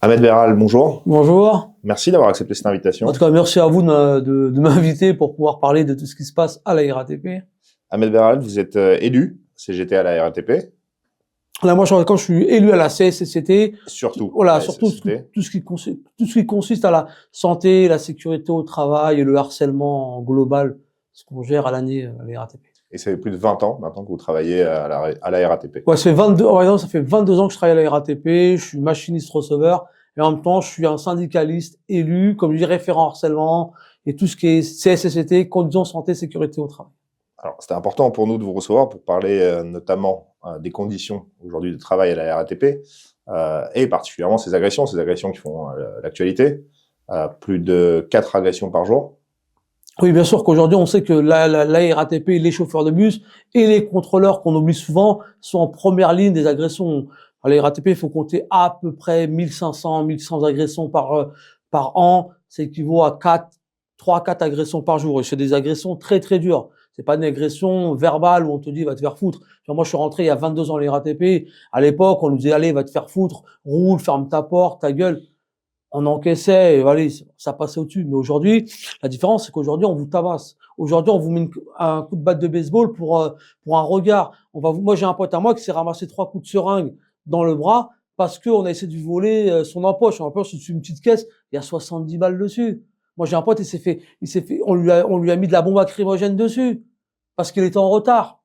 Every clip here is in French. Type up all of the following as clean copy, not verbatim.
Ahmed Berral, bonjour. Bonjour. Merci d'avoir accepté cette invitation. En tout cas, merci à vous de m'inviter pour pouvoir parler de tout ce qui se passe à la RATP. Ahmed Berral, vous êtes élu CGT à la RATP. Là, moi, quand je suis élu à la CSCT, Surtout. voilà, surtout tout ce qui consiste à la santé, la sécurité au travail et le harcèlement global, ce qu'on gère à l'année à la RATP. Et ça fait plus de 20 ans maintenant que vous travaillez à la RATP. Ouais, ça fait 22 ans que je travaille à la RATP, je suis machiniste receveur, et en même temps, je suis un syndicaliste élu, comme je dis, référent harcèlement, et tout ce qui est CSCT, conditions santé, sécurité au travail. Alors, c'était important pour nous de vous recevoir pour parler notamment des conditions aujourd'hui de travail à la RATP, et particulièrement ces agressions qui font l'actualité. Plus de 4 agressions par jour. Oui, bien sûr qu'aujourd'hui, on sait que la RATP, les chauffeurs de bus et les contrôleurs qu'on oublie souvent sont en première ligne des agressions. À la RATP, il faut compter à peu près 1100 agressions par an. Ça équivaut à 3-4 agressions par jour. Et c'est des agressions très, très dures. C'est pas une agression verbale où on te dit, va te faire foutre. Genre, moi, je suis rentré il y a 22 ans à la RATP. À l'époque, on nous disait, allez, va te faire foutre, roule, ferme ta porte, ta gueule. On encaissait et voilà, ça passait au-dessus. Mais aujourd'hui, la différence, c'est qu'aujourd'hui, on vous tabasse. Aujourd'hui, on vous met un coup de batte de baseball pour un regard. Moi, j'ai un pote à moi qui s'est ramassé 3 coups de seringue dans le bras parce qu'on a essayé de lui voler son empoche. Son empoche, c'est une petite caisse, il y a 70 balles dessus. Moi, j'ai un pote, on lui a mis de la bombe lacrymogène dessus parce qu'il était en retard.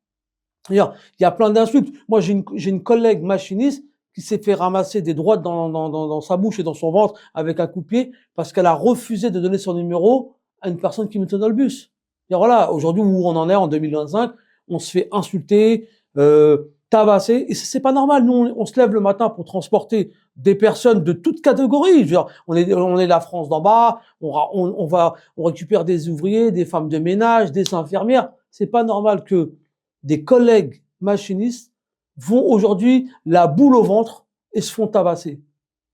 D'ailleurs, il y a plein d'insultes. Moi, j'ai une collègue machiniste qui s'est fait ramasser des droites dans sa bouche et dans son ventre avec un coup de pied parce qu'elle a refusé de donner son numéro à une personne qui montait dans le bus. Et voilà, aujourd'hui, où on en est en 2025, on se fait insulter, tabasser, et c'est pas normal. Nous, on se lève le matin pour transporter des personnes de toutes catégories. Je veux dire, on est la France d'en bas, on récupère des ouvriers, des femmes de ménage, des infirmières. C'est pas normal que des collègues machinistes vont aujourd'hui la boule au ventre et se font tabasser.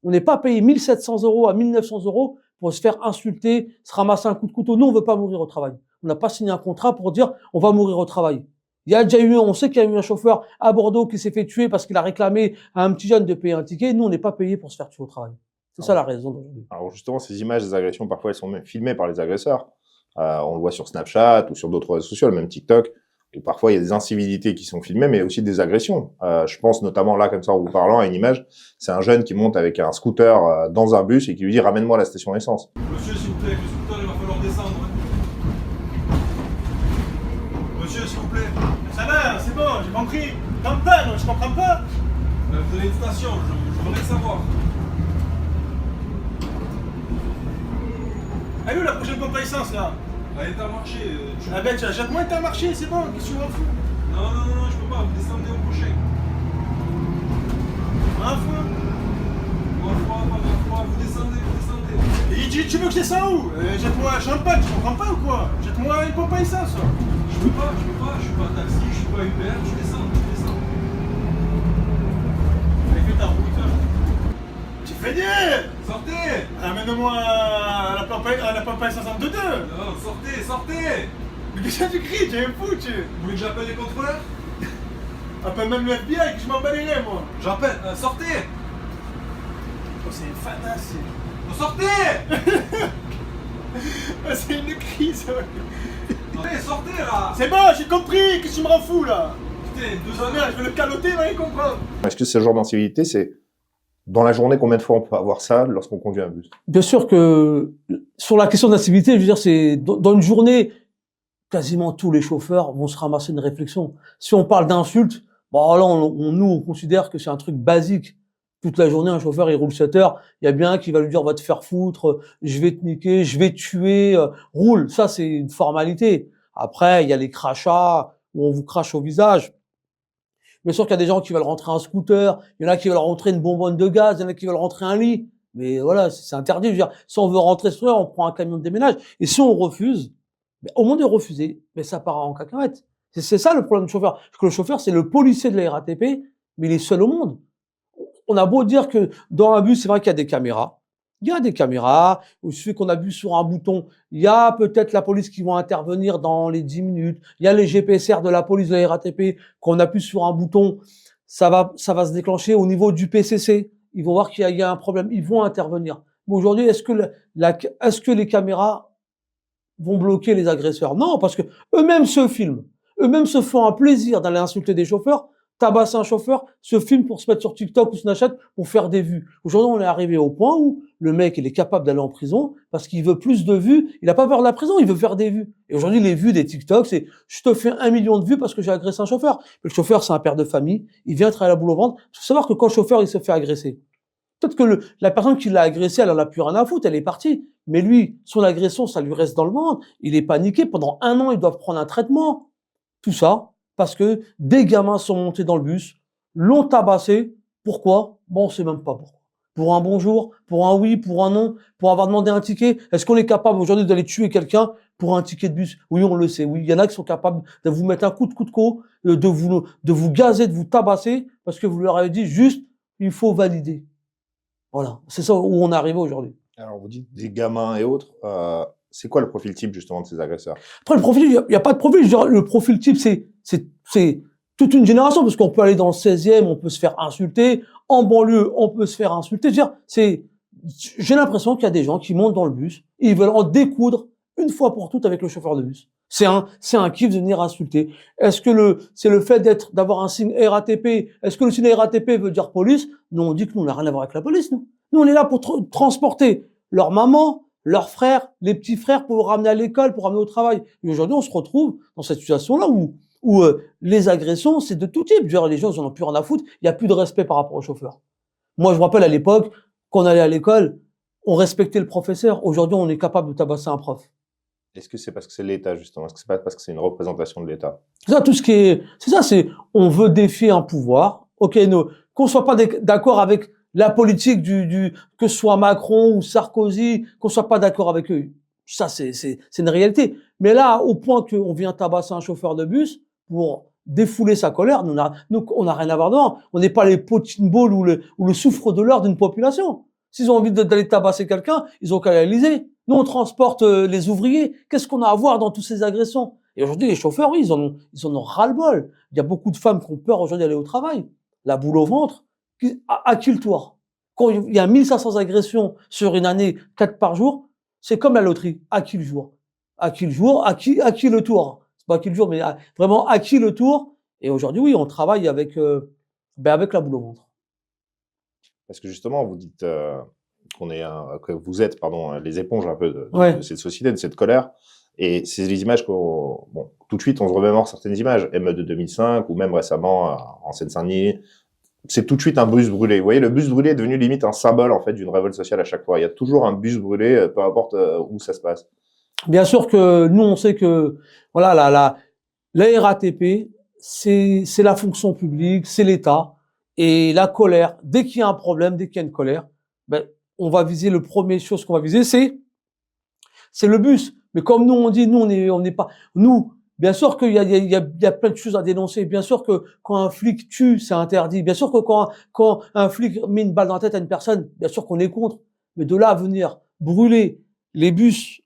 On n'est pas payé 1700 € à 1900 € pour se faire insulter, se ramasser un coup de couteau. Nous, on veut pas mourir au travail. On n'a pas signé un contrat pour dire on va mourir au travail. On sait qu'il y a eu un chauffeur à Bordeaux qui s'est fait tuer parce qu'il a réclamé à un petit jeune de payer un ticket. Nous, on n'est pas payé pour se faire tuer au travail. C'est ça la raison d'aujourd'hui. Alors justement, ces images des agressions, parfois, elles sont même filmées par les agresseurs. On le voit sur Snapchat ou sur d'autres réseaux sociaux, même TikTok. Et parfois, il y a des incivilités qui sont filmées, mais aussi des agressions. Je pense notamment là, comme ça, en vous parlant, à une image. C'est un jeune qui monte avec un scooter dans un bus et qui lui dit « Ramène-moi à la station essence ». Monsieur, s'il vous plaît, avec le scooter, il va falloir descendre. Monsieur, s'il vous plaît. Ça va, c'est bon, j'ai compris. T'entends, je comprends pas. Vous avez une station, je voudrais savoir. Elle est où la prochaine pompe à essence là? Elle est à marcher. Ah ben jette-moi Intermarché, c'est bon, qu'est-ce que tu m'en fous? Non, je peux pas, vous descendez au prochain. Un fois. Vous descendez. Et tu veux que je descende où? Jette-moi un champagne, tu comprends pas ou quoi? Jette-moi une pompe à essence. Je peux pas, je suis pas taxi, je suis pas Uber, je descends. Allez, fais ta route. Tu fais dire. Sortez. Ramène-moi à la pompe à essence en 2-2. Non, sortez. Mais qu'est-ce que tu cries? Tu es fou, tu. Vous voulez que j'appelle les contrôleurs? Appelle même le FBI que je m'en balayerai moi. J'appelle, sortez. Oh, c'est une fadasse. Sortez. Oh, c'est une crise. Allez, sortez là. C'est bon, j'ai compris, qu'est-ce que tu me rends fou là? Putain, 2 Oh heures. merde, je vais le caloter, il va y comprendre. Est-ce que ce genre d'incivilité, c'est dans la journée, combien de fois on peut avoir ça lorsqu'on conduit un bus? Bien sûr que sur la question d'incivilité, je veux dire, c'est dans une journée, quasiment tous les chauffeurs vont se ramasser une réflexion. Si on parle d'insultes, bon là, on considère que c'est un truc basique. Toute la journée, un chauffeur, il roule 7 heures, il y a bien un qui va lui dire, va te faire foutre, je vais te niquer, je vais te tuer, roule. Ça, c'est une formalité. Après, il y a les crachats, où on vous crache au visage. Bien sûr qu'il y a des gens qui veulent rentrer un scooter, il y en a qui veulent rentrer une bonbonne de gaz, il y en a qui veulent rentrer un lit. Mais voilà, c'est interdit. Je veux dire, si on veut rentrer ce soir, on prend un camion de déménage. Et si on refuse, au moins de refuser, mais ça part en cacahuète. C'est ça le problème du chauffeur. Parce que le chauffeur, c'est le policier de la RATP, mais il est seul au monde. On a beau dire que dans un bus, c'est vrai qu'il y a des caméras. Il y a des caméras, il suffit qu'on appuie sur un bouton. Il y a peut-être la police qui va intervenir dans les 10 minutes. Il y a les GPSR de la police de la RATP, qu'on appuie sur un bouton, ça va se déclencher au niveau du PCC. ils vont voir qu'il y a un problème, ils vont intervenir. Mais aujourd'hui, est-ce que les caméras vont bloquer les agresseurs? Non, parce que eux-mêmes se filment, eux-mêmes se font un plaisir d'aller insulter des chauffeurs, tabasser un chauffeur, se filment pour se mettre sur TikTok ou Snapchat pour faire des vues. Aujourd'hui, on est arrivé au point où le mec, il est capable d'aller en prison parce qu'il veut plus de vues. Il n'a pas peur de la prison, il veut faire des vues. Et aujourd'hui, les vues des TikTok, c'est je te fais 1 million de vues parce que j'ai agressé un chauffeur. Mais le chauffeur, c'est un père de famille, il vient travailler à la boule au ventre. Il faut savoir que quand le chauffeur, il se fait agresser, peut-être que la personne qui l'a agressé, elle en a plus rien à foutre, elle est partie. Mais lui, son agression, ça lui reste dans le ventre. Il est paniqué. Pendant 1 an, ils doivent prendre un traitement. Tout ça parce que des gamins sont montés dans le bus, l'ont tabassé. Pourquoi? Bon, on sait même pas pourquoi. Pour un bonjour, pour un oui, pour un non, pour avoir demandé un ticket. Est-ce qu'on est capable aujourd'hui d'aller tuer quelqu'un pour un ticket de bus? Oui, on le sait. Oui, il y en a qui sont capables de vous mettre un coup de couteau, de vous gazer, de vous tabasser parce que vous leur avez dit juste, il faut valider. Voilà. C'est ça où on est arrivé aujourd'hui. Alors, vous dites des gamins et autres. C'est quoi le profil type, justement, de ces agresseurs? Après, le profil, il n'y a pas de profil. Je dirais, le profil type, c'est toute une génération, parce qu'on peut aller dans le 16e, on peut se faire insulter. En banlieue, on peut se faire insulter. Je veux dire, j'ai l'impression qu'il y a des gens qui montent dans le bus et ils veulent en découdre une fois pour toutes avec le chauffeur de bus. C'est un kiff de venir insulter. Est-ce que c'est le fait d'avoir un signe RATP? Est-ce que le signe RATP veut dire police? Non, on dit que nous, on n'a rien à voir avec la police, nous. Nous, on est là pour transporter leur maman, leurs frères, les petits frères pour ramener à l'école, pour ramener au travail. Et aujourd'hui, on se retrouve dans cette situation-là où les agressions, c'est de tout type. Genre, les gens, ils en ont plus rien à foutre. Il n'y a plus de respect par rapport aux chauffeurs. Moi, je me rappelle à l'époque, quand on allait à l'école, on respectait le professeur. Aujourd'hui, on est capable de tabasser un prof. Est-ce que c'est parce que c'est l'État, justement? Est-ce que c'est pas parce que c'est une représentation de l'État? C'est ça, on veut défier un pouvoir. Ok, qu'on soit pas d'accord avec la politique que ce soit Macron ou Sarkozy, qu'on soit pas d'accord avec eux. Ça, c'est une réalité. Mais là, au point qu'on vient tabasser un chauffeur de bus pour défouler sa colère, nous, on n'a rien à voir dedans. On n'est pas les punching balls ou le souffre-douleur d'une population. S'ils ont envie d'aller tabasser quelqu'un, ils ont qu'à l'Élysée. Nous, on transporte les ouvriers. Qu'est-ce qu'on a à voir dans toutes ces agressions? Et aujourd'hui, les chauffeurs, oui, ils en ont ras-le-bol. Il y a beaucoup de femmes qui ont peur aujourd'hui d'aller au travail. La boule au ventre. À qui le tour? Quand il y a 1500 agressions sur une année, 4 par jour, c'est comme la loterie. À qui le jour? À qui le jour? À qui le tour? C'est pas à qui le jour, mais vraiment à qui le tour? Et aujourd'hui, oui, on travaille avec la boule au ventre. Parce que justement, vous dites que vous êtes, les éponges un peu de cette société, de cette colère. Et c'est les images tout de suite, on se remémore certaines images. Émeute de 2005 ou même récemment en Seine-Saint-Denis. C'est tout de suite un bus brûlé. Vous voyez, le bus brûlé est devenu limite un symbole, en fait, d'une révolte sociale à chaque fois. Il y a toujours un bus brûlé, peu importe où ça se passe. Bien sûr que nous, on sait que, voilà, la RATP, c'est la fonction publique, c'est l'État. Et la colère, dès qu'il y a un problème, dès qu'il y a une colère, on va viser le premier chose qu'on va viser, c'est le bus. Mais comme nous, on dit, nous, on n'est pas, nous, bien sûr qu'il y a plein de choses à dénoncer. Bien sûr que quand un flic tue, c'est interdit. Bien sûr que quand un flic met une balle dans la tête à une personne, bien sûr qu'on est contre. Mais de là à venir brûler les bus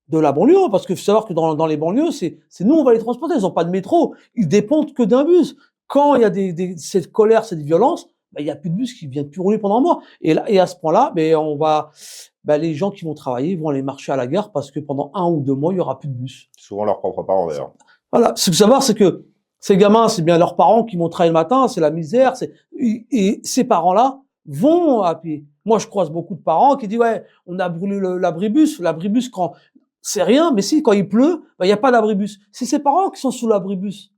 de la banlieue, parce que faut savoir que dans les banlieues, c'est nous, on va les transporter. Ils n'ont pas de métro. Ils dépendent que d'un bus. Quand il y a cette colère, cette violence, il y a plus de bus qui viennent plus rouler pendant un mois. Et à ce point-là, les gens qui vont travailler vont aller marcher à la gare parce que pendant 1 ou 2 mois, il y aura plus de bus. Souvent leurs propres parents, d'ailleurs. Voilà. Ce qu'il faut savoir, c'est que ces gamins, c'est bien leurs parents qui vont travailler le matin, c'est la misère, et ces parents-là vont à pied. Moi, je croise beaucoup de parents qui disent, ouais, on a brûlé l'abribus. L'abribus, quand, c'est rien, mais si, quand il pleut, il n'y a pas d'abribus. C'est ses parents qui sont sous l'abribus.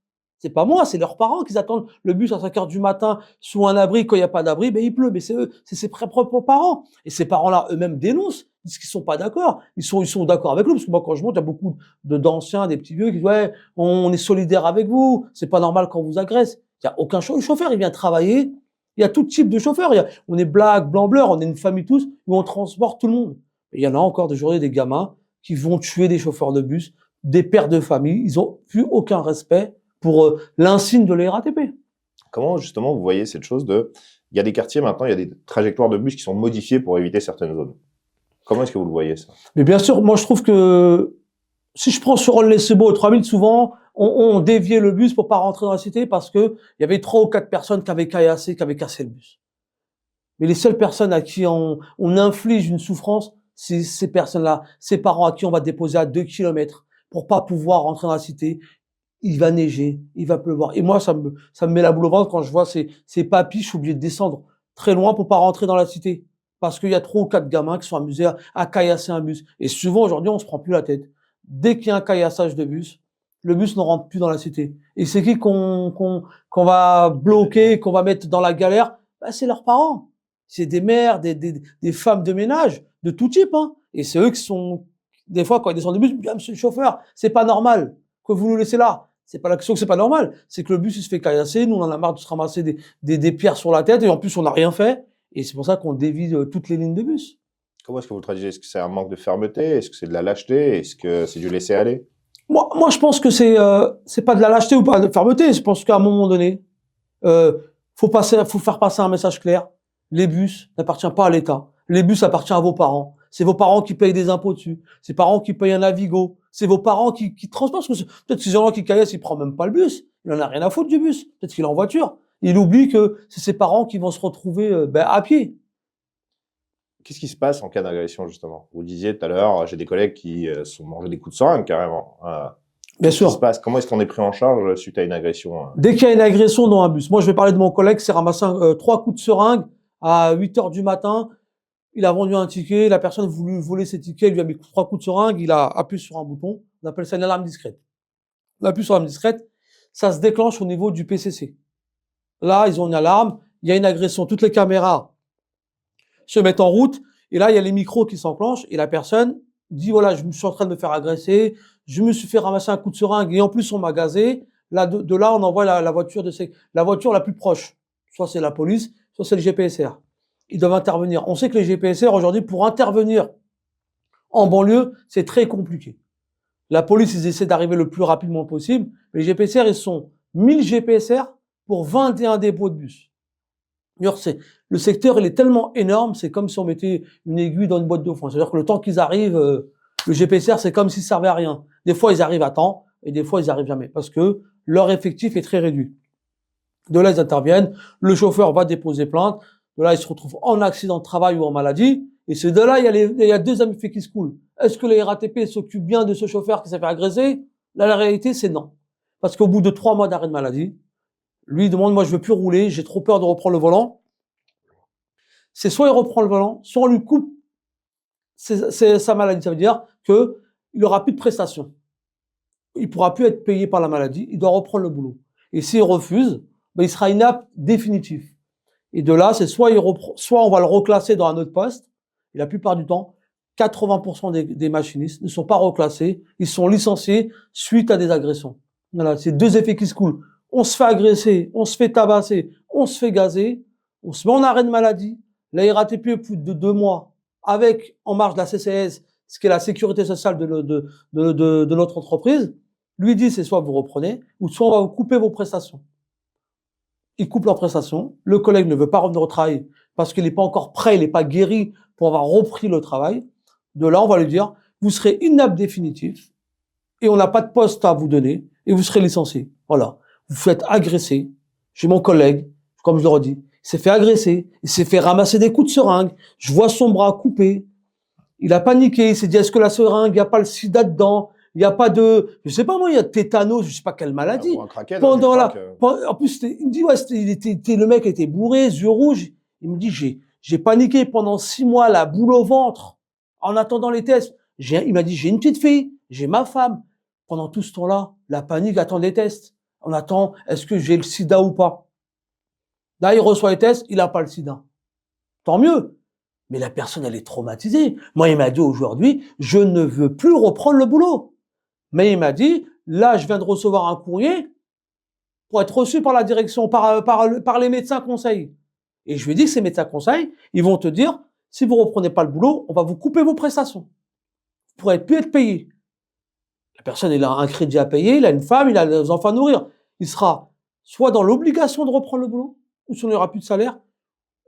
C'est pas moi, c'est leurs parents qui attendent le bus à 5h du matin sous un abri. Quand il n'y a pas d'abri, il pleut. Mais c'est eux, c'est ses propres parents. Et ces parents-là, eux-mêmes dénoncent, disent qu'ils sont pas d'accord. Ils sont d'accord avec nous, parce que moi, quand je monte, il y a beaucoup d'anciens, des petits vieux qui disent, ouais, on est solidaires avec vous. C'est pas normal quand on vous agresse. Il y a aucun chauffeur, il vient travailler. Il y a tout type de chauffeurs. On est black, blanc, bleu, on est une famille tous, où on transporte tout le monde. Et il y en a encore des journées, des gamins qui vont tuer des chauffeurs de bus, des pères de famille. Ils ont plus aucun respect pour l'insigne de la RATP. Comment, justement, vous voyez cette chose il y a des quartiers maintenant, il y a des trajectoires de bus qui sont modifiées pour éviter certaines zones. Comment est-ce que vous le voyez, ça? Mais bien sûr, moi, je trouve que si je prends sur Aulnay-sous-Bois et 3000, souvent, on déviait le bus pour pas rentrer dans la cité parce que il y avait 3 ou 4 personnes qui avaient cassé le bus. Mais les seules personnes à qui on inflige une souffrance, c'est ces personnes-là, ces parents à qui on va déposer à 2 kilomètres pour pas pouvoir rentrer dans la cité. Il va neiger, il va pleuvoir. Et moi, ça me met la boule au ventre quand je vois ces papis, je suis obligé de descendre très loin pour pas rentrer dans la cité. Parce qu'il y a 3 ou 4 gamins qui sont amusés à caillasser un bus. Et souvent, aujourd'hui, on se prend plus la tête. Dès qu'il y a un caillassage de bus, le bus ne rentre plus dans la cité. Et c'est qui qu'on va bloquer, qu'on va mettre dans la galère? Bah, c'est leurs parents. C'est des mères, des femmes de ménage, de tout type, hein. Et c'est eux qui sont, des fois, quand ils descendent du bus, bien, monsieur le chauffeur, c'est pas normal que vous nous laissez là. C'est pas la question que c'est pas normal. C'est que le bus, il se fait caillasser. Nous, on en a marre de se ramasser des pierres sur la tête. Et en plus, on n'a rien fait. Et c'est pour ça qu'on dévie toutes les lignes de bus. Comment est-ce que vous le traduisez? Est-ce que c'est un manque de fermeté? Est-ce que c'est de la lâcheté? Est-ce que c'est du laisser-aller? Moi, je pense que c'est pas de la lâcheté ou pas de fermeté. Je pense qu'à un moment donné, faut faire passer un message clair. Les bus n'appartiennent pas à l'État. Les bus appartiennent à vos parents. C'est vos parents qui payent des impôts dessus. C'est vos parents qui payent un Navigo. C'est vos parents qui transportent. Parce que peut-être ces gens-là qui caillassent, ils prennent même pas le bus. Il en a rien à foutre du bus. Peut-être qu'il est en voiture. Il oublie que c'est ses parents qui vont se retrouver à pied. Qu'est-ce qui se passe en cas d'agression, justement? Vous disiez tout à l'heure, j'ai des collègues qui sont mangés des coups de seringue, carrément. Bien Qu'est-ce qui se sûr. passe? Comment est-ce qu'on est pris en charge suite à une agression? Dès qu'il y a une agression dans un bus, moi je vais parler de mon collègue qui s'est ramassé 3 coups de seringue à 8 heures du matin. Il a vendu un ticket, la personne voulu voler ses tickets, il lui a mis 3 coups de seringue, il a appuyé sur un bouton, on appelle ça une alarme discrète. On appuie sur l'alarme discrète, ça se déclenche au niveau du PCC. Là, ils ont une alarme, il y a une agression, toutes les caméras se mettent en route, et là, il y a les micros qui s'enclenchent, et la personne dit, voilà, je me suis en train de me faire agresser, je me suis fait ramasser un coup de seringue, et en plus, on m'a gazé. Là, de là, on envoie la voiture la voiture la plus proche. Soit c'est la police, soit c'est le GPSR. Ils doivent intervenir. On sait que les GPSR, aujourd'hui, pour intervenir en banlieue, c'est très compliqué. La police, ils essaient d'arriver le plus rapidement possible. Les GPSR, ils sont 1000 GPSR pour 21 dépôts de bus. D'ailleurs, le secteur, il est tellement énorme, c'est comme si on mettait une aiguille dans une boîte de foin. C'est-à-dire que le temps qu'ils arrivent, le GPSR, c'est comme s'il servait à rien. Des fois, ils arrivent à temps, et des fois, ils arrivent jamais, parce que leur effectif est très réduit. De là, ils interviennent, le chauffeur va déposer plainte, de là, il se retrouve en accident de travail ou en maladie, et c'est de là, il y a 2 effets qui se coulent. Est-ce que les RATP s'occupent bien de ce chauffeur qui s'est fait agresser? Là, la réalité, c'est non. Parce qu'au bout de 3 mois d'arrêt de maladie, lui, il demande, moi, je veux plus rouler, j'ai trop peur de reprendre le volant. C'est soit il reprend le volant, soit on lui coupe c'est sa maladie. Ça veut dire que il aura plus de prestations. Il pourra plus être payé par la maladie, il doit reprendre le boulot. Et s'il refuse, ben, il sera inapte définitif. Et de là, c'est soit on va le reclasser dans un autre poste. Et la plupart du temps, 80% des machinistes ne sont pas reclassés, ils sont licenciés suite à des agressions. Voilà, c'est 2 effets qui se coulent. On se fait agresser, on se fait tabasser, on se fait gazer, on se met en arrêt de maladie. La RATP, plus de 2 mois, avec en marge de la CCS, ce qui est la sécurité sociale de notre entreprise, lui dit c'est soit vous reprenez, ou soit on va vous couper vos prestations. Ils coupent leurs prestations. Le collègue ne veut pas revenir au travail parce qu'il n'est pas encore prêt, il n'est pas guéri pour avoir repris le travail. De là, on va lui dire, vous serez inapte définitif et on n'a pas de poste à vous donner et vous serez licencié. Voilà. Vous faites agresser. J'ai mon collègue, comme je le redis, il s'est fait agresser, il s'est fait ramasser des coups de seringue. Je vois son bras coupé. Il a paniqué, il s'est dit, est-ce que la seringue, il n'y a pas le sida dedans? Il n'y a pas de, je sais pas moi, il y a de tétanos, je sais pas quelle maladie. Un craquet, Pendant du la, crack, en plus, il me dit, ouais, le mec était bourré, yeux rouges. Il me dit, j'ai paniqué pendant 6 mois, la boule au ventre, en attendant les tests. Il m'a dit, j'ai une petite fille, j'ai ma femme. Pendant tout ce temps-là, la panique attend les tests. On attend, est-ce que j'ai le sida ou pas? Là, il reçoit les tests, il n'a pas le sida. Tant mieux. Mais la personne, elle est traumatisée. Moi, il m'a dit aujourd'hui, je ne veux plus reprendre le boulot. Mais il m'a dit, là, je viens de recevoir un courrier pour être reçu par la direction, par les médecins conseils. Et je lui ai dit que ces médecins conseils, ils vont te dire, si vous reprenez pas le boulot, on va vous couper vos prestations. Vous pourrez plus être payé. La personne, il a un crédit à payer, il a une femme, il a des enfants à nourrir. Il sera soit dans l'obligation de reprendre le boulot, ou si on n'aura plus de salaire,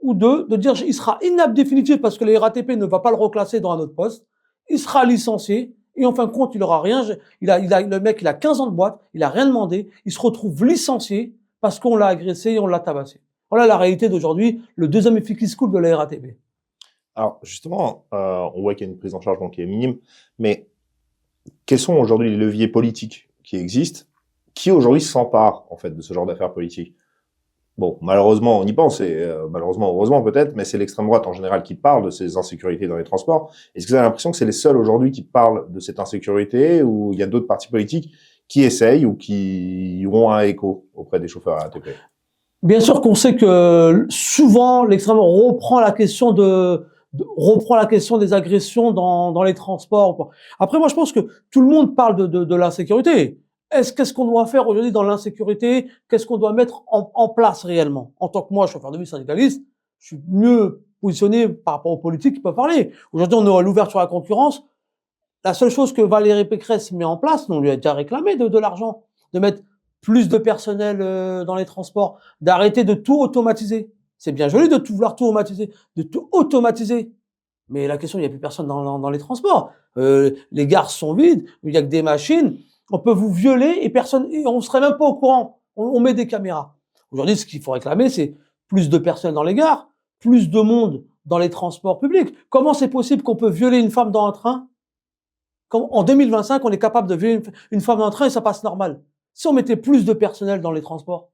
ou de dire, il sera inapte définitif parce que les RATP ne va pas le reclasser dans un autre poste. Il sera licencié. Et en fin de compte, il aura rien. Le mec, il a 15 ans de boîte, il a rien demandé. Il se retrouve licencié parce qu'on l'a agressé et on l'a tabassé. Voilà la réalité d'aujourd'hui, le deuxième effet qui se coule de la RATP. Alors, justement, on voit qu'il y a une prise en charge donc, qui est minime, mais quels sont aujourd'hui les leviers politiques qui existent, qui aujourd'hui s'emparent en fait de ce genre d'affaires politiques? Bon, malheureusement, on y pense, et malheureusement, heureusement peut-être, mais c'est l'extrême droite en général qui parle de ces insécurités dans les transports. Est-ce que vous avez l'impression que c'est les seuls aujourd'hui qui parlent de cette insécurité, ou il y a d'autres partis politiques qui essayent ou qui ont un écho auprès des chauffeurs RATP? Bien sûr qu'on sait que souvent l'extrême reprend la question reprend la question des agressions dans les transports. Après, moi, je pense que tout le monde parle de l'insécurité. Qu'est-ce qu'on doit faire aujourd'hui dans l'insécurité? Qu'est-ce qu'on doit mettre en place réellement? En tant que moi, chauffeur de bus syndicaliste, je suis mieux positionné par rapport aux politiques qui peuvent parler. Aujourd'hui, on est à l'ouverture à la concurrence. La seule chose que Valérie Pécresse met en place, on lui a déjà réclamé de l'argent, de mettre plus de personnel dans les transports, d'arrêter de tout automatiser. C'est bien joli de tout vouloir tout automatiser, de tout automatiser. Mais la question, il n'y a plus personne dans les transports. Les gares sont vides, il n'y a que des machines. On peut vous violer et on serait même pas au courant. On met des caméras. Aujourd'hui, ce qu'il faut réclamer, c'est plus de personnes dans les gares, plus de monde dans les transports publics. Comment c'est possible qu'on peut violer une femme dans un train? En 2025, on est capable de violer une femme dans un train et ça passe normal. Si on mettait plus de personnel dans les transports.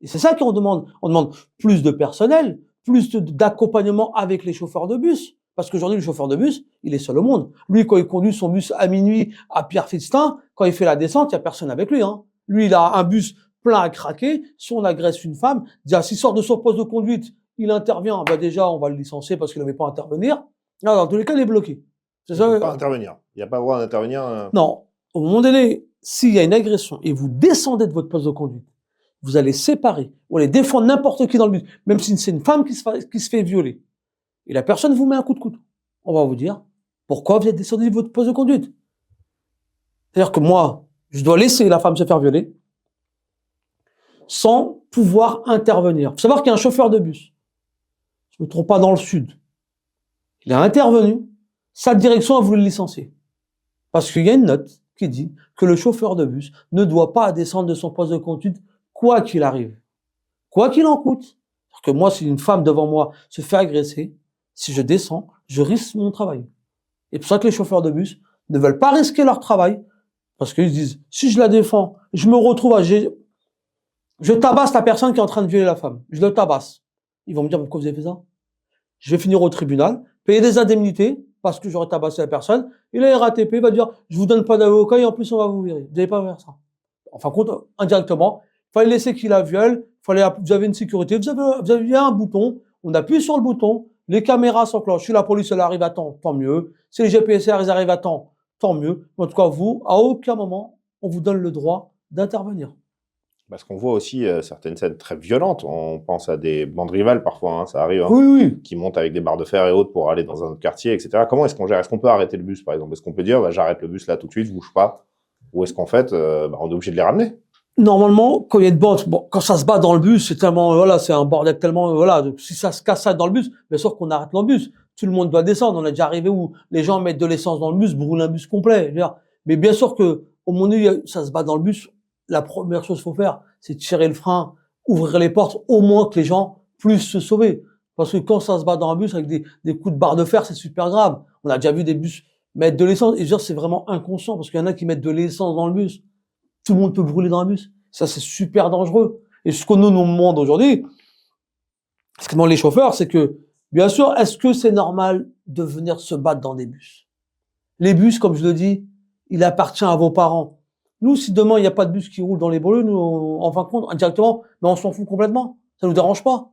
Et c'est ça qu'on demande. On demande plus de personnel, plus d'accompagnement avec les chauffeurs de bus. Parce qu'aujourd'hui, le chauffeur de bus, il est seul au monde. Lui, quand il conduit son bus à minuit à Pierre-Fistin, quand il fait la descente, il n'y a personne avec lui. Hein. Lui, il a un bus plein à craquer. Si on agresse une femme, déjà, s'il sort de son poste de conduite, il intervient. Ben déjà, on va le licencier parce qu'il n'avait pas à intervenir. Non, dans tous les cas, il est bloqué. Il ne peut pas intervenir. Il n'y a pas le droit d'intervenir. Non. Au moment donné, s'il y a une agression et vous descendez de votre poste de conduite, vous allez séparer, vous allez défendre n'importe qui dans le bus, même si c'est une femme qui se fait violer. Et la personne vous met un coup de couteau. On va vous dire, pourquoi vous êtes descendu de votre poste de conduite? C'est-à-dire que moi, je dois laisser la femme se faire violer sans pouvoir intervenir. Il faut savoir qu'il y a un chauffeur de bus, je ne me trompe pas, dans le sud. Il a intervenu, sa direction a voulu le licencier. Parce qu'il y a une note qui dit que le chauffeur de bus ne doit pas descendre de son poste de conduite quoi qu'il arrive. Quoi qu'il en coûte. Parce que moi, si une femme devant moi se fait agresser, si je descends, je risque mon travail. Et c'est pour ça que les chauffeurs de bus ne veulent pas risquer leur travail. Parce qu'ils se disent, si je la défends, je me retrouve je tabasse la personne qui est en train de violer la femme. Je le tabasse. Ils vont me dire, pourquoi vous avez fait ça? Je vais finir au tribunal, payer des indemnités, parce que j'aurais tabassé la personne, et la RATP va dire, je vous donne pas d'avocat, et en plus on va vous virer. Vous n'allez pas faire ça. Enfin, indirectement, il fallait laisser qu'il la viole, vous avez une sécurité, vous avez un bouton, on appuie sur le bouton, les caméras s'enclenchent, si la police elle arrive à temps, tant mieux, si les GPSR ils arrivent à temps, tant mieux. En tout cas, vous, à aucun moment, on vous donne le droit d'intervenir. Parce qu'on voit aussi certaines scènes très violentes. On pense à des bandes rivales parfois, hein, ça arrive, hein, Oui. qui montent avec des barres de fer et autres pour aller dans un autre quartier, etc. Comment est-ce qu'on gère? Est-ce qu'on peut arrêter le bus, par exemple? Est-ce qu'on peut dire, bah, j'arrête le bus là tout de suite, je bouge pas? Ou est-ce qu'en fait, on est obligé de les ramener? Normalement, quand il y a une bande, quand ça se bat dans le bus, c'est tellement, voilà, c'est un bordel tellement, voilà, donc si ça se casse dans le bus, bien sûr qu'on arrête le bus. Tout le monde doit descendre. On est déjà arrivé où les gens mettent de l'essence dans le bus, brûlent un bus complet. Je veux dire. Mais bien sûr que, au moment où ça se bat dans le bus, la première chose qu'il faut faire, c'est tirer le frein, ouvrir les portes, au moins que les gens puissent se sauver. Parce que quand ça se bat dans un bus avec des coups de barre de fer, c'est super grave. On a déjà vu des bus mettre de l'essence. Et je veux dire, c'est vraiment inconscient parce qu'il y en a qui mettent de l'essence dans le bus. Tout le monde peut brûler dans un bus. Ça, c'est super dangereux. Et ce qu'on nous demande aujourd'hui, ce que demandent les chauffeurs, c'est que, bien sûr, est-ce que c'est normal de venir se battre dans des bus? Les bus, comme je le dis, il appartient à vos parents. Nous, si demain, il n'y a pas de bus qui roule dans les banlieues, nous, en fin de compte, indirectement, mais on s'en fout complètement. Ça nous dérange pas.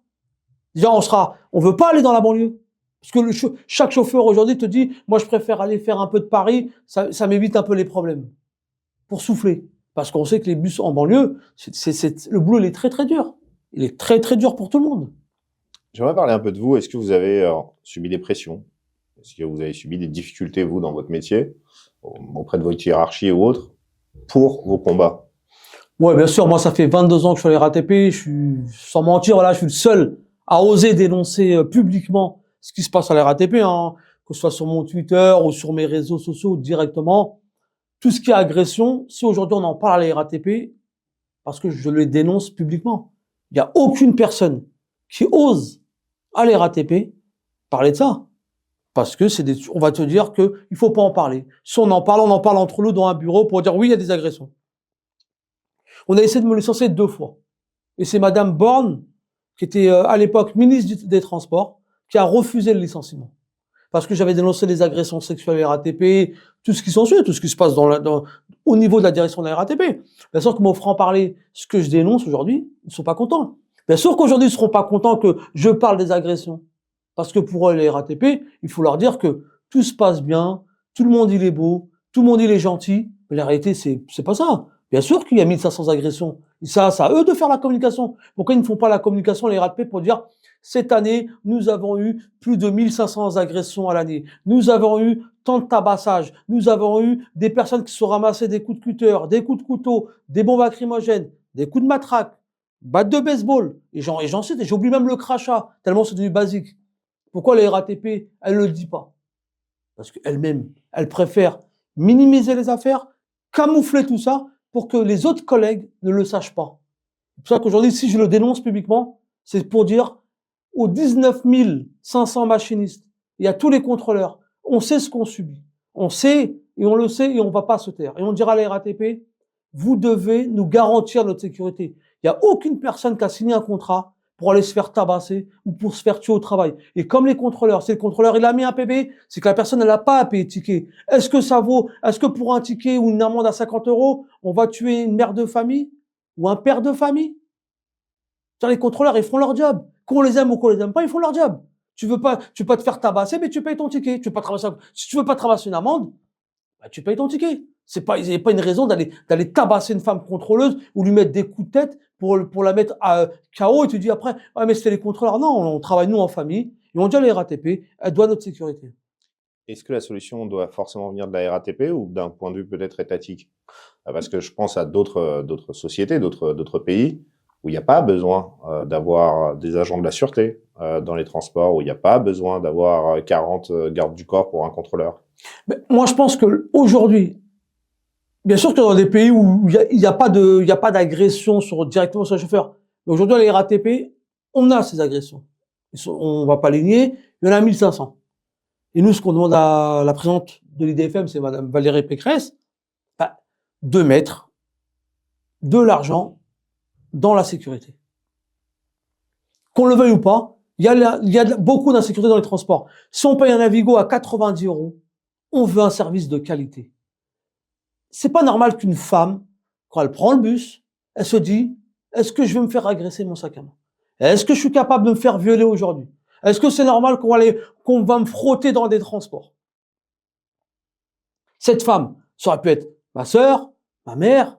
Déjà, on veut pas aller dans la banlieue. Parce que chaque chauffeur aujourd'hui te dit, moi, je préfère aller faire un peu de Paris, ça m'évite un peu les problèmes. Pour souffler. Parce qu'on sait que les bus en banlieue, le boulot, il est très, très dur. Il est très, très dur pour tout le monde. J'aimerais parler un peu de vous. Est-ce que vous avez subi des pressions? Est-ce que vous avez subi des difficultés, vous, dans votre métier, auprès de votre hiérarchie ou autre, pour vos combats? Ouais, bien sûr. Moi, ça fait 22 ans que je suis à la RATP. Sans mentir, voilà, je suis le seul à oser dénoncer publiquement ce qui se passe à la RATP, hein, que ce soit sur mon Twitter ou sur mes réseaux sociaux directement. Tout ce qui est agression, si aujourd'hui on en parle à la RATP, parce que je le dénonce publiquement. Il n'y a aucune personne qui ose à la RATP parler de ça. Parce que on va te dire qu'il ne faut pas en parler. Si on en parle entre nous dans un bureau pour dire oui, il y a des agressions. On a essayé de me licencier 2 fois. Et c'est Madame Borne, qui était à l'époque ministre des Transports, qui a refusé le licenciement. Parce que j'avais dénoncé les agressions sexuelles à la RATP, tout ce qui s'ensuit, tout ce qui se passe au niveau de la direction de la RATP. Bien sûr que mon franc-parler, ce que je dénonce aujourd'hui, ils ne sont pas contents. Bien sûr qu'aujourd'hui, ils ne seront pas contents que je parle des agressions. Parce que pour eux, les RATP, il faut leur dire que tout se passe bien, tout le monde il est beau, tout le monde il est gentil. Mais la réalité, c'est pas ça. Bien sûr qu'il y a 1500 agressions. Et ça, c'est à eux de faire la communication. Pourquoi ils ne font pas la communication, les RATP, pour dire cette année, nous avons eu plus de 1500 agressions à l'année. Nous avons eu tant de tabassages. Nous avons eu des personnes qui se sont ramassées des coups de cutter, des coups de couteau, des bombes lacrymogènes, des coups de matraque, batte de baseball. Et j'en cite, et j'oublie même le crachat, tellement c'est devenu basique. Pourquoi les RATP, elle ne le dit pas? Parce qu'elle-même, elle préfère minimiser les affaires, camoufler tout ça pour que les autres collègues ne le sachent pas. C'est pour ça qu'aujourd'hui, si je le dénonce publiquement, c'est pour dire aux 19 500 machinistes et à tous les contrôleurs, on sait ce qu'on subit. On sait et on le sait et on ne va pas se taire. Et on dira à la RATP, vous devez nous garantir notre sécurité. Il n'y a aucune personne qui a signé un contrat pour aller se faire tabasser ou pour se faire tuer au travail. Et comme les contrôleurs, si le contrôleur il a mis un PB, c'est que la personne elle n'a pas à payer de ticket. Est-ce que pour un ticket ou une amende à 50 €, on va tuer une mère de famille ou un père de famille? Les contrôleurs, ils font leur job. Qu'on les aime ou qu'on les aime pas, ils font leur job. Tu veux pas te faire tabasser, mais tu payes ton ticket. Si tu veux pas traverser une amende, bah, tu payes ton ticket. Il n'y a pas une raison d'aller tabasser une femme contrôleuse ou lui mettre des coups de tête pour la mettre à KO et tu dis après, ah, mais c'était les contrôleurs. Non, on travaille nous en famille et on dit à la RATP, elle doit notre sécurité. Est-ce que la solution doit forcément venir de la RATP ou d'un point de vue peut-être étatique? Parce que je pense à d'autres sociétés, d'autres pays où il n'y a pas besoin d'avoir des agents de la sûreté dans les transports, où il n'y a pas besoin d'avoir 40 gardes du corps pour un contrôleur. Mais moi, je pense que aujourd'hui, bien sûr que dans des pays où il y a pas d'agression directement sur le chauffeur. Mais aujourd'hui, à la RATP, on a ces agressions. On va pas les nier. Il y en a 1500. Et nous, ce qu'on demande à la présidente de l'IDFM, c'est Madame Valérie Pécresse, de mettre de l'argent dans la sécurité. Qu'on le veuille ou pas, il y a beaucoup d'insécurité dans les transports. Si on paye un Navigo à 90 €, on veut un service de qualité. C'est pas normal qu'une femme, quand elle prend le bus, elle se dit, est-ce que je vais me faire agresser mon sac à main? Est-ce que je suis capable de me faire violer aujourd'hui? Est-ce que c'est normal qu'on va me frotter dans des transports? Cette femme, ça aurait pu être ma sœur, ma mère,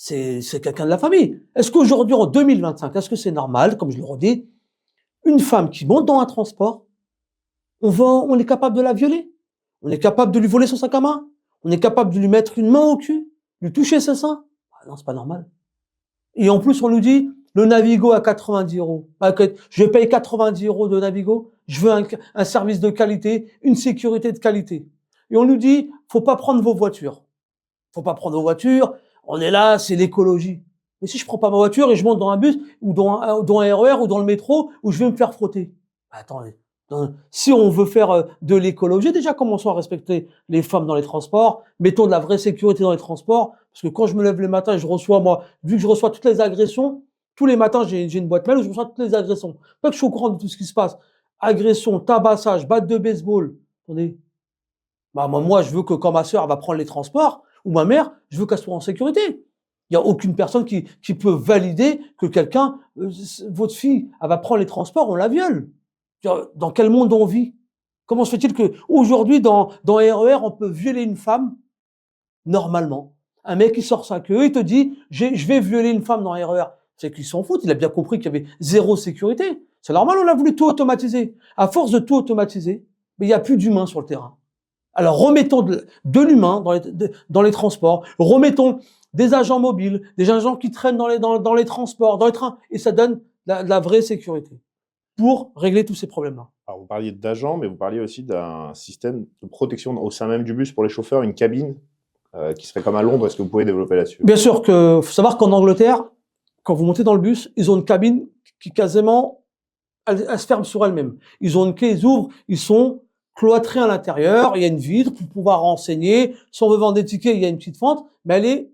c'est quelqu'un de la famille. Est-ce qu'aujourd'hui, en 2025, est-ce que c'est normal, comme je le redis, une femme qui monte dans un transport, on est capable de la violer? On est capable de lui voler son sac à main? On est capable de lui mettre une main au cul? Lui toucher ses seins? Non, c'est pas normal. Et en plus, on nous dit, le Navigo à 90 €. Je paye 90 € de Navigo, je veux un service de qualité, une sécurité de qualité. Et on nous dit, faut pas prendre vos voitures. Faut pas prendre vos voitures, on est là, c'est l'écologie. Mais si je prends pas ma voiture et je monte dans un bus, ou dans un RER, ou dans le métro, où je vais me faire frotter. Attendez. Si on veut faire de l'écologie, déjà commençons à respecter les femmes dans les transports, mettons de la vraie sécurité dans les transports, parce que quand je me lève le matin et vu que je reçois toutes les agressions, tous les matins j'ai une boîte mail où je reçois toutes les agressions. Pas que je suis au courant de tout ce qui se passe. Agression, tabassage, batte de baseball. Attendez. Moi, je veux que quand ma sœur va prendre les transports, ou ma mère, je veux qu'elle soit en sécurité. Il n'y a aucune personne qui peut valider que quelqu'un, votre fille, elle va prendre les transports, on la viole. Dans quel monde on vit? Comment se fait-il qu'aujourd'hui, dans RER, on peut violer une femme normalement? Un mec qui sort sa queue, il te dit, je vais violer une femme dans RER. C'est qu'il s'en fout, il a bien compris qu'il y avait zéro sécurité. C'est normal, on a voulu tout automatiser. À force de tout automatiser, mais il n'y a plus d'humain sur le terrain. Alors remettons de l'humain dans les transports, remettons des agents mobiles, des agents qui traînent dans les transports, dans les trains, et ça donne de la vraie sécurité pour régler tous ces problèmes-là. Alors, vous parliez d'agents, mais vous parliez aussi d'un système de protection au sein même du bus pour les chauffeurs, une cabine qui serait comme à Londres. Est-ce que vous pouvez développer là-dessus? Bien sûr faut savoir qu'en Angleterre, quand vous montez dans le bus, ils ont une cabine qui quasiment, elle se ferme sur elle-même. Ils ont une clé, ils ouvrent, ils sont cloîtrés à l'intérieur, il y a une vitre pour pouvoir renseigner. Si on veut vendre des tickets, il y a une petite fente, mais elle est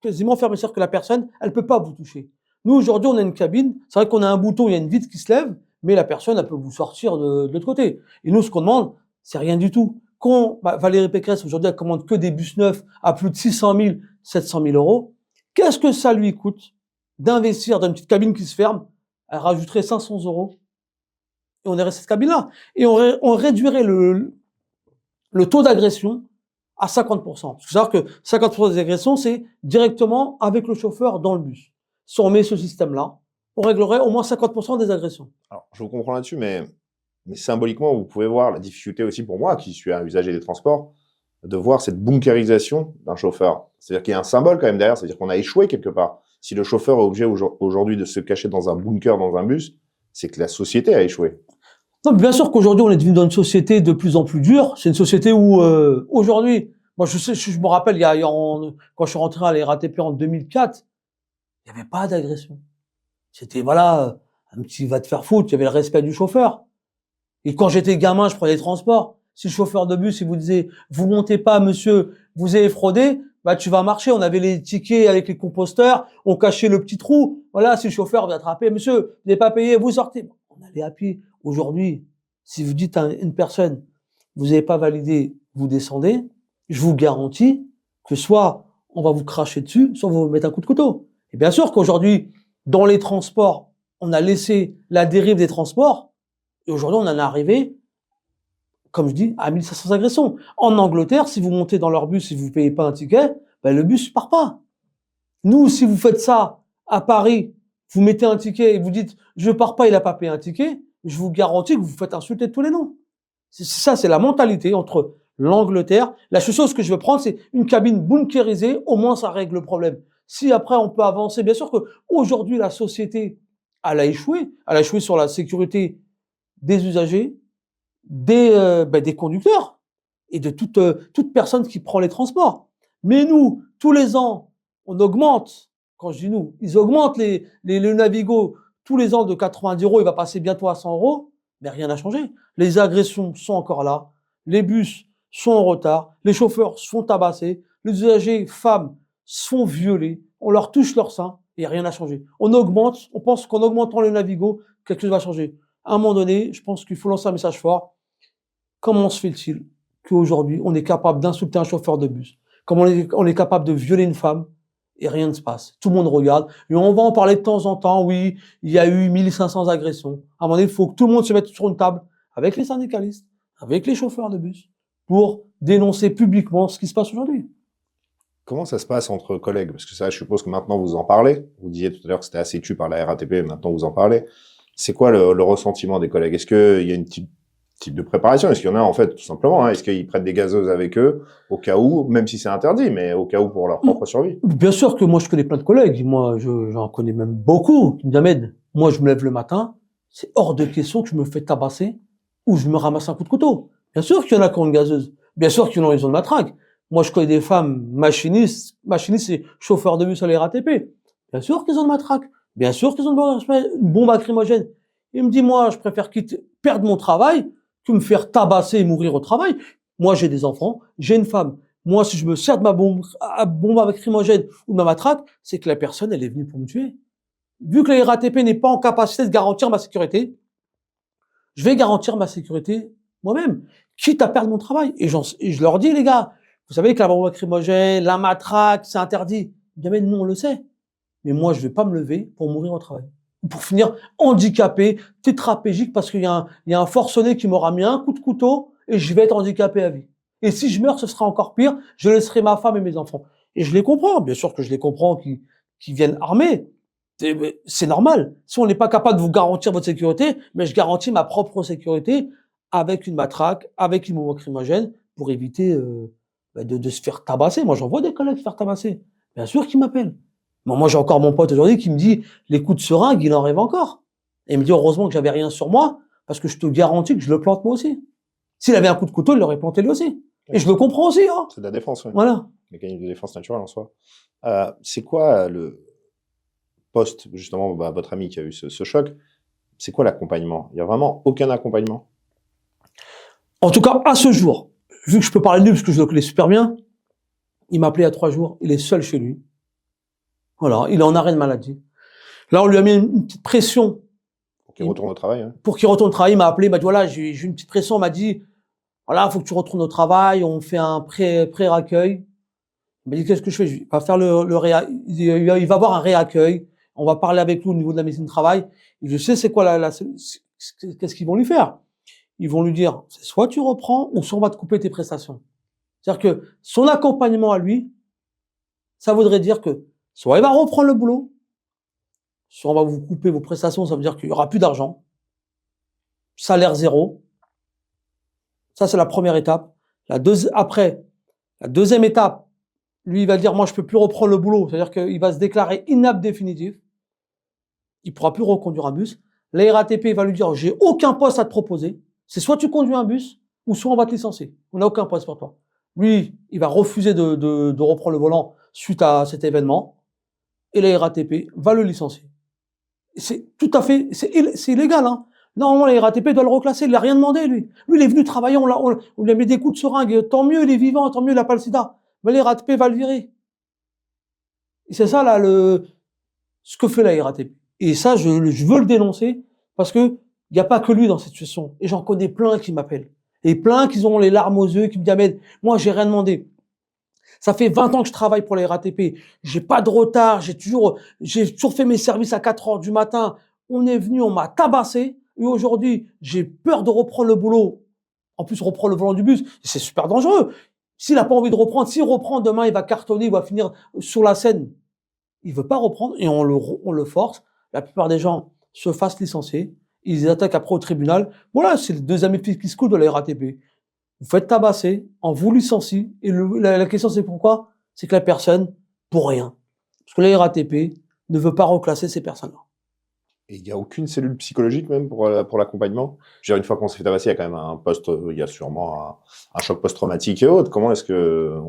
quasiment fermée, c'est-à-dire que la personne, elle peut pas vous toucher. Nous, aujourd'hui, on a une cabine, c'est vrai qu'on a un bouton, il y a une vitre qui se lève, mais la personne, elle peut vous sortir de l'autre côté. Et nous, ce qu'on demande, c'est rien du tout. Quand Valérie Pécresse, aujourd'hui, elle commande que des bus neufs à plus de 600 000, 700 000 euros, qu'est-ce que ça lui coûte d'investir dans une petite cabine qui se ferme? Elle rajouterait 500 euros. Et on aurait cette cabine-là. Et on réduirait le taux d'agression à 50%. Parce que savoir que 50% des agressions, c'est directement avec le chauffeur dans le bus. Si on met ce système-là, on réglerait au moins 50% des agressions. Alors, je vous comprends là-dessus, mais symboliquement, vous pouvez voir la difficulté aussi pour moi, qui suis un usager des transports, de voir cette bunkérisation d'un chauffeur. C'est-à-dire qu'il y a un symbole quand même derrière, c'est-à-dire qu'on a échoué quelque part. Si le chauffeur est obligé aujourd'hui de se cacher dans un bunker, dans un bus, c'est que la société a échoué. Non, bien sûr qu'aujourd'hui, on est devenu dans une société de plus en plus dure. C'est une société où, aujourd'hui, moi, je me rappelle, quand je suis rentré à la RATP en 2004, il n'y avait pas d'agression. C'était, voilà, un petit va te faire foutre, il y avait le respect du chauffeur. Et quand j'étais gamin, je prenais les transports. Si le chauffeur de bus, il vous disait, vous montez pas, monsieur, vous avez fraudé, bah, tu vas marcher. On avait les tickets avec les composteurs, on cachait le petit trou. Voilà, si le chauffeur vient attraper, monsieur, vous n'avez pas payé, vous sortez. On allait à pied. Aujourd'hui, si vous dites à une personne, vous n'avez pas validé, vous descendez, je vous garantis que soit on va vous cracher dessus, soit on va vous mettre un coup de couteau. Et bien sûr qu'aujourd'hui, dans les transports, on a laissé la dérive des transports, et aujourd'hui, on en est arrivé, comme je dis, à 1500 agressions. En Angleterre, si vous montez dans leur bus et vous payez pas un ticket, ben le bus part pas. Nous, si vous faites ça à Paris, vous mettez un ticket et vous dites, je pars pas, il a pas payé un ticket, je vous garantis que vous vous faites insulter de tous les noms. Ça, c'est la mentalité entre l'Angleterre. La seule chose que je veux prendre, c'est une cabine bunkérisée, au moins ça règle le problème. Si après on peut avancer, bien sûr que aujourd'hui la société, elle a échoué sur la sécurité des usagers, des conducteurs et de toute personne qui prend les transports. Mais nous, tous les ans, on augmente, quand je dis nous, ils augmentent les Navigo tous les ans de 90 euros, il va passer bientôt à 100 euros, mais rien n'a changé. Les agressions sont encore là, les bus sont en retard, les chauffeurs se font tabasser, les usagers femmes se font violer, on leur touche leur sein et rien n'a changé. On augmente, on pense qu'en augmentant les Navigo, quelque chose va changer. À un moment donné, je pense qu'il faut lancer un message fort. Comment se fait-il qu'aujourd'hui, on est capable d'insulter un chauffeur de bus? Comment on est capable de violer une femme et rien ne se passe? Tout le monde regarde et on va en parler de temps en temps. Oui, il y a eu 1500 agressions. À un moment donné, il faut que tout le monde se mette sur une table avec les syndicalistes, avec les chauffeurs de bus pour dénoncer publiquement ce qui se passe aujourd'hui. Comment ça se passe entre collègues? Parce que ça, je suppose que maintenant vous en parlez. Vous disiez tout à l'heure que c'était assez tu par la RATP, mais maintenant vous en parlez. C'est quoi le ressentiment des collègues? Est-ce qu'il y a une type de préparation? Est-ce qu'il y en a en fait tout simplement? Est-ce qu'ils prennent des gazeuses avec eux au cas où, même si c'est interdit, mais au cas où pour leur propre survie? Bien sûr que moi je connais plein de collègues. Moi, j'en connais même beaucoup qui me disent Ahmed, moi je me lève le matin, c'est hors de question que je me fais tabasser ou je me ramasse un coup de couteau. Bien sûr qu'il y en a qui ont une gazeuse. Bien sûr qu'il y en a ils ont une matraque. Moi je connais des femmes machinistes et chauffeurs de bus à la RATP. Bien sûr qu'ils ont une matraque. Bien sûr qu'ils ont une bombe lacrymogène. Il me dit, moi, je préfère perdre mon travail que me faire tabasser et mourir au travail. Moi, j'ai des enfants, j'ai une femme. Moi, si je me sers de ma bombe lacrymogène ou de ma matraque, c'est que la personne, elle est venue pour me tuer. Vu que la RATP n'est pas en capacité de garantir ma sécurité, je vais garantir ma sécurité moi-même, quitte à perdre mon travail. Et je leur dis, les gars, vous savez que la bombe lacrymogène, la matraque, c'est interdit. Bien, mais nous, on le sait. Mais moi, je vais pas me lever pour mourir au travail. Pour finir handicapé, tétraplégique, parce qu'il y a un forcené qui m'aura mis un coup de couteau et je vais être handicapé à vie. Et si je meurs, ce sera encore pire, je laisserai ma femme et mes enfants. Et je les comprends, bien sûr que je les comprends qui viennent armés. C'est normal. Si on n'est pas capable de vous garantir votre sécurité, mais je garantis ma propre sécurité avec une matraque, avec une bombe lacrymogène pour éviter de se faire tabasser. Moi, j'en vois des collègues se faire tabasser. Bien sûr qu'ils m'appellent. Bon, moi, j'ai encore mon pote aujourd'hui qui me dit, les coups de seringue, il en rêve encore. Et il me dit, heureusement que j'avais rien sur moi, parce que je te garantis que je le plante moi aussi. S'il avait un coup de couteau, il l'aurait planté lui aussi. Et je le comprends aussi, hein. C'est de la défense, oui. Voilà. Mécanisme de défense naturelle en soi. C'est quoi post, justement, votre ami qui a eu ce choc, c'est quoi l'accompagnement? Il y a vraiment aucun accompagnement? En tout cas, à ce jour, vu que je peux parler de lui parce que je le connais super bien, il m'a appelé il y a 3 jours, il est seul chez lui. Voilà, il est en arrêt de maladie. Là, on lui a mis une petite pression. Pour qu'il retourne au travail, hein. Pour qu'il retourne au travail, il m'a appelé, il m'a dit, voilà, j'ai une petite pression, il m'a dit, voilà, faut que tu retournes au travail, on fait un pré-accueil. Il m'a dit, qu'est-ce que je fais? Il va faire il va avoir un réaccueil. On va parler avec lui au niveau de la médecine du travail. Et je sais c'est quoi qu'est-ce qu'ils vont lui faire? Ils vont lui dire, c'est soit tu reprends, ou soit on va te couper tes prestations. C'est-à-dire que son accompagnement à lui, ça voudrait dire que soit il va reprendre le boulot, soit on va vous couper vos prestations, ça veut dire qu'il y aura plus d'argent. Salaire zéro. Ça, c'est la première étape. Après, la deuxième étape, lui, il va dire, moi, je peux plus reprendre le boulot. C'est-à-dire qu'il va se déclarer inapte définitif. Il pourra plus reconduire un bus. La RATP va lui dire, j'ai aucun poste à te proposer. C'est soit tu conduis un bus, ou soit on va te licencier. On n'a aucun poste pour toi. Lui, il va refuser de reprendre le volant suite à cet événement. Et la RATP va le licencier. C'est tout à fait, c'est illégal, hein. Normalement, la RATP doit le reclasser. Il n'a rien demandé, lui. Lui, il est venu travailler, on lui a mis des coups de seringue. Tant mieux, il est vivant, tant mieux, il n'a pas le sida. Mais la RATP va le virer. Et c'est ça, là, ce que fait la RATP. Et ça, je veux le dénoncer parce que il n'y a pas que lui dans cette situation. Et j'en connais plein qui m'appellent. Et plein qui ont les larmes aux yeux, qui me disent, Ahmed, moi, j'ai rien demandé. Ça fait 20 ans que je travaille pour la RATP. J'ai pas de retard. J'ai toujours fait mes services à 4 heures du matin. On est venu, on m'a tabassé. Et aujourd'hui, j'ai peur de reprendre le boulot. En plus, reprendre le volant du bus, c'est super dangereux. S'il n'a pas envie de reprendre, s'il reprend demain, il va cartonner, il va finir sur la scène. Il veut pas reprendre et on le force. La plupart des gens se fassent licencier. Ils attaquent après au tribunal. Voilà, c'est les 2 amis qui se coulent de la RATP. Vous faites tabasser, on vous licencie. Et la question, c'est pourquoi? C'est que la personne, pour rien. Parce que la RATP ne veut pas reclasser ces personnes-là. Et il n'y a aucune cellule psychologique même pour l'accompagnement? Je veux dire, une fois qu'on s'est fait tabasser, il y a quand même il y a sûrement un choc post-traumatique et autres. Comment est-ce que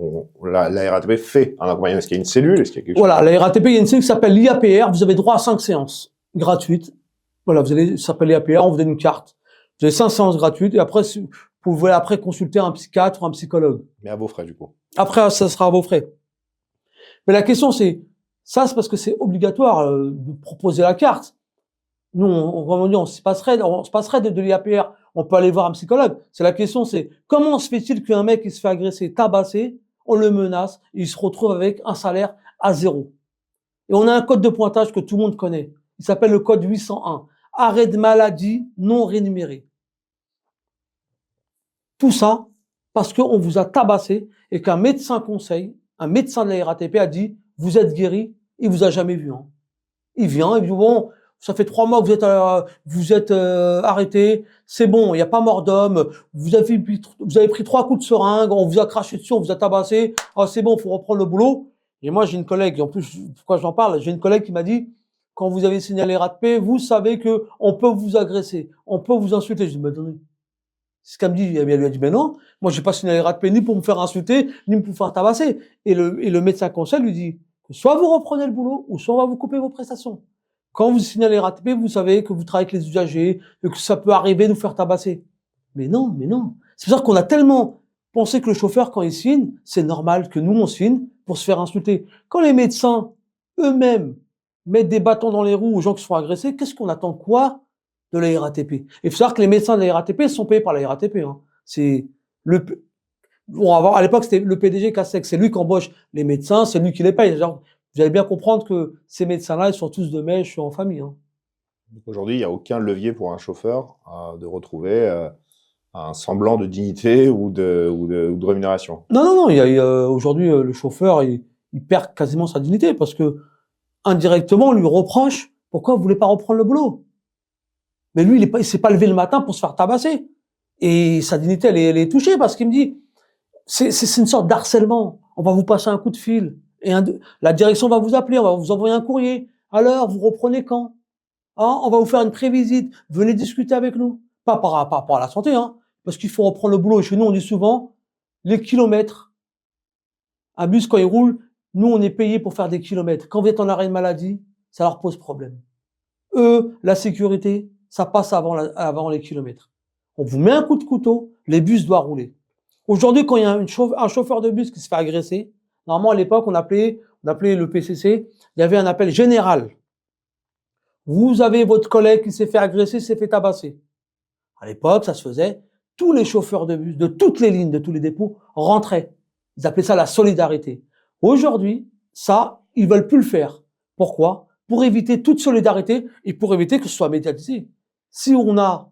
la RATP fait un accompagnement? Est-ce qu'il y a une cellule? Est-ce qu'il y a quelque chose? Voilà, la RATP, il y a une cellule qui s'appelle l'IAPR. Vous avez droit à 5 séances gratuites. Voilà, ça s'appelle l'IAPR, on vous donne une carte. Vous avez 5 séances gratuites et après, vous pouvez consulter un psychiatre ou un psychologue. Mais à vos frais, du coup. Après, ça sera à vos frais. Mais la question, c'est parce que c'est obligatoire de proposer la carte. Nous, on se passerait de l'IAPR. On peut aller voir un psychologue. C'est la question, c'est comment se fait-il qu'un mec qui se fait agresser, tabasser, on le menace, et il se retrouve avec un salaire à 0. Et on a un code de pointage que tout le monde connaît. Il s'appelle le code 801. Arrêt de maladie non rémunéré. Tout ça parce qu'on vous a tabassé et qu'un médecin conseil, un médecin de la RATP a dit, vous êtes guéri, il vous a jamais vu, hein. Il vient, il dit, bon, ça fait 3 mois que vous êtes arrêté, c'est bon, il n'y a pas mort d'homme, vous avez pris 3 coups de seringue, on vous a craché dessus, on vous a tabassé, ah, c'est bon, faut reprendre le boulot. Et moi, j'ai une collègue, et en plus, pourquoi j'en parle, j'ai une collègue qui m'a dit, quand vous avez signalé RATP, vous savez que on peut vous agresser, on peut vous insulter. Je dis, mais attendez, c'est ce qu'elle me dit. Elle lui a dit, mais non, moi, j'ai pas signalé RATP ni pour me faire insulter, ni pour me faire tabasser. Et le médecin conseil lui dit, soit vous reprenez le boulot, ou soit on va vous couper vos prestations. Quand vous signalez RATP, vous savez que vous travaillez avec les usagers, et que ça peut arriver de nous faire tabasser. Mais non, mais non. C'est pour ça qu'on a tellement pensé que le chauffeur, quand il signe, c'est normal que nous, on signe pour se faire insulter. Quand les médecins, eux-mêmes, mettre des bâtons dans les roues aux gens qui se font agresser, qu'est-ce qu'on attend quoi de la RATP? Et il faut savoir que les médecins de la RATP sont payés par la RATP, hein. C'est à l'époque, c'était le PDG Castex, c'est lui qui embauche les médecins, c'est lui qui les paye. Genre, vous allez bien comprendre que ces médecins-là, ils sont tous de mèche en famille, hein. Aujourd'hui, il n'y a aucun levier pour un chauffeur de retrouver un semblant de dignité ou de rémunération. Non, aujourd'hui, le chauffeur, il perd quasiment sa dignité parce que indirectement, on lui reproche pourquoi vous voulez pas reprendre le boulot. Mais lui, il s'est pas levé le matin pour se faire tabasser. Et sa dignité, elle est touchée parce qu'il me dit, c'est une sorte d'harcèlement. On va vous passer un coup de fil. Et la direction va vous appeler, on va vous envoyer un courrier. Alors, vous reprenez quand? Hein, on va vous faire une prévisite. Venez discuter avec nous. Pas par rapport à la santé, hein. Parce qu'il faut reprendre le boulot. Et chez nous, on dit souvent, les kilomètres. Un bus, quand il roule, nous, on est payé pour faire des kilomètres. Quand vous êtes en arrêt de maladie, ça leur pose problème. Eux, la sécurité, ça passe avant les kilomètres. On vous met un coup de couteau, les bus doivent rouler. Aujourd'hui, quand il y a un chauffeur de bus qui se fait agresser, normalement, à l'époque, on appelait le PCC, il y avait un appel général. Vous avez votre collègue qui s'est fait agresser, s'est fait tabasser. À l'époque, ça se faisait. Tous les chauffeurs de bus, de toutes les lignes, de tous les dépôts, rentraient. Ils appelaient ça la solidarité. Aujourd'hui, ça, ils veulent plus le faire. Pourquoi? Pour éviter toute solidarité et pour éviter que ce soit médiatisé. Si on a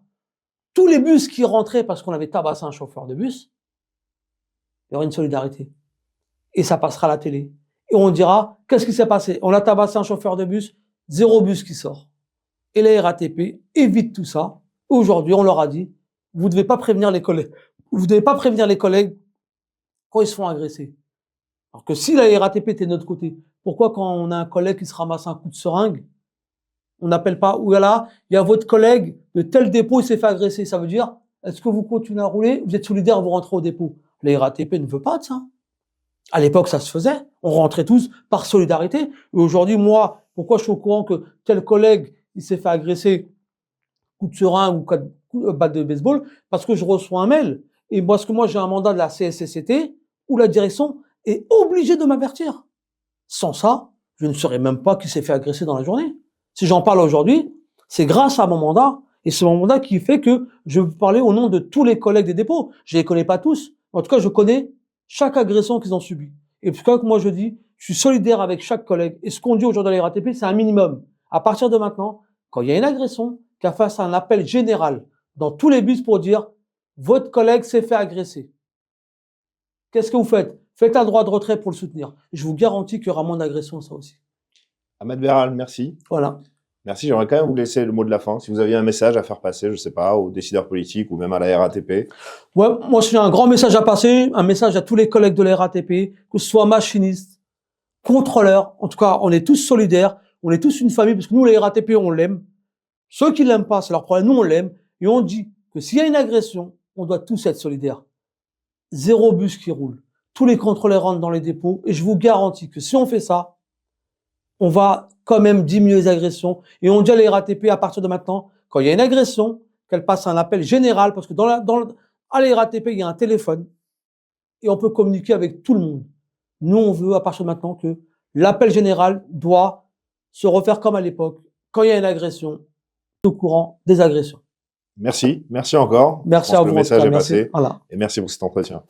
tous les bus qui rentraient parce qu'on avait tabassé un chauffeur de bus, il y aura une solidarité. Et ça passera à la télé. Et on dira, qu'est-ce qui s'est passé? On a tabassé un chauffeur de bus, 0 bus qui sort. Et la RATP évite tout ça. Aujourd'hui, on leur a dit, vous devez pas prévenir les collègues. Vous devez pas prévenir les collègues quand ils se font agresser. Alors que si la RATP était de notre côté, pourquoi quand on a un collègue qui se ramasse un coup de seringue, on n'appelle pas, ou là, il y a votre collègue de tel dépôt, il s'est fait agresser. Ça veut dire, est-ce que vous continuez à rouler? Vous êtes solidaire, vous rentrez au dépôt. La RATP ne veut pas de ça. À l'époque, ça se faisait. On rentrait tous par solidarité. Et aujourd'hui, moi, pourquoi je suis au courant que tel collègue, il s'est fait agresser, coup de seringue ou coup de batte de baseball? Parce que je reçois un mail. Et parce que moi, j'ai un mandat de la CSCCT où la direction est obligée de m'avertir. Sans ça, je ne saurais même pas qui s'est fait agresser dans la journée. Si j'en parle aujourd'hui, c'est grâce à mon mandat. Et c'est mon mandat qui fait que je veux parler au nom de tous les collègues des dépôts. Je les connais pas tous. En tout cas, je connais chaque agression qu'ils ont subie. Et puis, comme moi je dis, je suis solidaire avec chaque collègue. Et ce qu'on dit aujourd'hui à la RATP, c'est un minimum. À partir de maintenant, quand il y a une agression, qu'à fasse un appel général dans tous les bus pour dire votre collègue s'est fait agresser. Qu'est-ce que vous faites? Faites un droit de retrait pour le soutenir. Je vous garantis qu'il y aura moins d'agressions, ça aussi. Ahmed Beral, merci. Voilà. Merci, j'aimerais quand même vous laisser le mot de la fin. Si vous aviez un message à faire passer, je sais pas, aux décideurs politiques ou même à la RATP. Ouais, moi, j'ai un grand message à passer, un message à tous les collègues de la RATP, que ce soit machinistes, contrôleurs. En tout cas, on est tous solidaires. On est tous une famille parce que nous, la RATP, on l'aime. Ceux qui l'aiment pas, c'est leur problème. Nous, on l'aime. Et on dit que s'il y a une agression, on doit tous être solidaires. 0 bus qui roule. Tous les contrôleurs rentrent dans les dépôts. Et je vous garantis que si on fait ça, on va quand même diminuer les agressions. Et on dit à la RATP, à partir de maintenant, quand il y a une agression, qu'elle passe un appel général, parce que à la RATP, il y a un téléphone. Et on peut communiquer avec tout le monde. Nous, on veut, à partir de maintenant, que l'appel général doit se refaire comme à l'époque. Quand il y a une agression, au courant des agressions. Merci encore. Merci Je pense à que vous. le message est Merci. passé. Voilà. Et merci pour cet entretien.